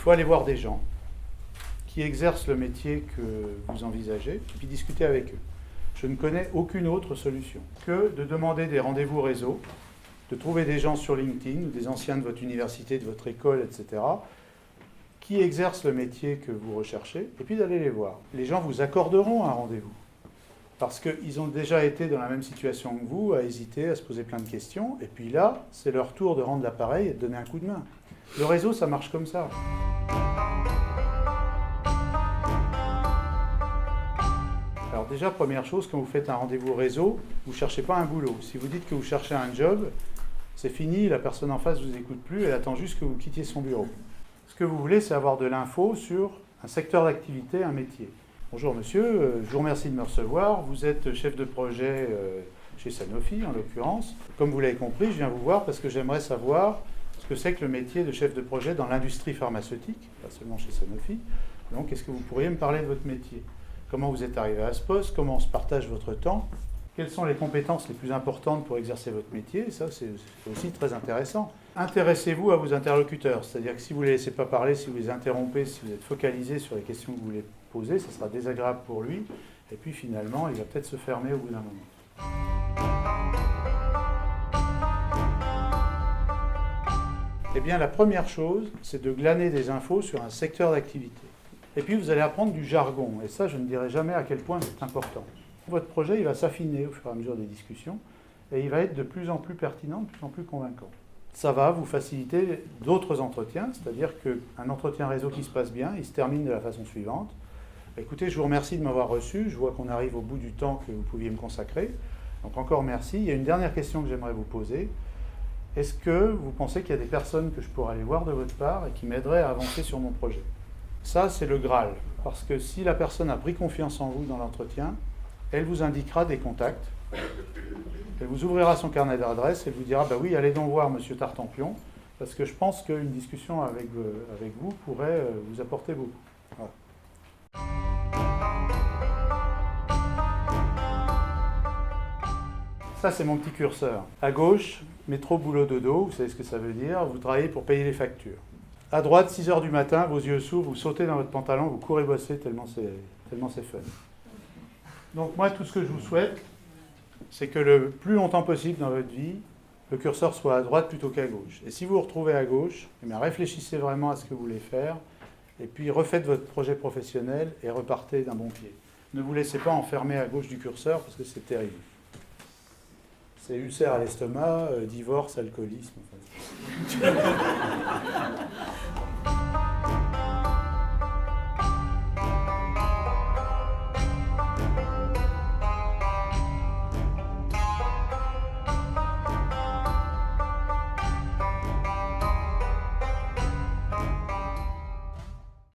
faut aller voir des gens qui exercent le métier que vous envisagez, et puis discuter avec eux. Je ne connais aucune autre solution que de demander des rendez-vous réseau, de trouver des gens sur LinkedIn, ou des anciens de votre université, de votre école, etc., qui exercent le métier que vous recherchez, et puis d'aller les voir. Les gens vous accorderont un rendez-vous, parce qu'ils ont déjà été dans la même situation que vous, à hésiter, à se poser plein de questions, et puis là, c'est leur tour de rendre l'appareil et de donner un coup de main. Le réseau, ça marche comme ça. Alors déjà, première chose, quand vous faites un rendez-vous réseau, vous ne cherchez pas un boulot. Si vous dites que vous cherchez un job, c'est fini, la personne en face ne vous écoute plus, elle attend juste que vous quittiez son bureau. Ce que vous voulez, c'est avoir de l'info sur un secteur d'activité, un métier. Bonjour monsieur, je vous remercie de me recevoir. Vous êtes chef de projet chez Sanofi, en l'occurrence. Comme vous l'avez compris, je viens vous voir parce que j'aimerais savoir ce que c'est que le métier de chef de projet dans l'industrie pharmaceutique, pas seulement chez Sanofi. Donc, est-ce que vous pourriez me parler de votre métier ? Comment vous êtes arrivé à ce poste ? Comment on se partage votre temps ? Quelles sont les compétences les plus importantes pour exercer votre métier ? Ça, c'est aussi très intéressant. Intéressez-vous à vos interlocuteurs, c'est-à-dire que si vous ne les laissez pas parler, si vous les interrompez, si vous êtes focalisé sur les questions que vous voulez poser, ça sera désagréable pour lui. Et puis finalement, il va peut-être se fermer au bout d'un moment. Eh bien, la première chose, c'est de glaner des infos sur un secteur d'activité. Et puis, vous allez apprendre du jargon. Et ça, je ne dirai jamais à quel point c'est important. Votre projet, il va s'affiner au fur et à mesure des discussions. Et il va être de plus en plus pertinent, de plus en plus convaincant. Ça va vous faciliter d'autres entretiens. C'est-à-dire qu'un entretien réseau qui se passe bien, il se termine de la façon suivante. Écoutez, je vous remercie de m'avoir reçu. Je vois qu'on arrive au bout du temps que vous pouviez me consacrer. Donc encore merci. Il y a une dernière question que j'aimerais vous poser. Est-ce que vous pensez qu'il y a des personnes que je pourrais aller voir de votre part et qui m'aideraient à avancer sur mon projet ? Ça, c'est le Graal. Parce que si la personne a pris confiance en vous dans l'entretien, elle vous indiquera des contacts. Elle vous ouvrira son carnet d'adresses et vous dira bah oui, allez donc voir M. Tartampion, parce que je pense qu'une discussion avec vous pourrait vous apporter beaucoup. Voilà. Ça, c'est mon petit curseur. À gauche, métro, boulot, dodo, vous savez ce que ça veut dire, vous travaillez pour payer les factures. À droite, 6 h du matin, vos yeux s'ouvrent, vous sautez dans votre pantalon, vous courez bosser tellement c'est fun. Donc moi, tout ce que je vous souhaite, c'est que le plus longtemps possible dans votre vie, le curseur soit à droite plutôt qu'à gauche. Et si vous vous retrouvez à gauche, eh bien, réfléchissez vraiment à ce que vous voulez faire, et puis refaites votre projet professionnel et repartez d'un bon pied. Ne vous laissez pas enfermer à gauche du curseur, parce que c'est terrible. C'est ulcère à l'estomac, divorce, alcoolisme. Enfin.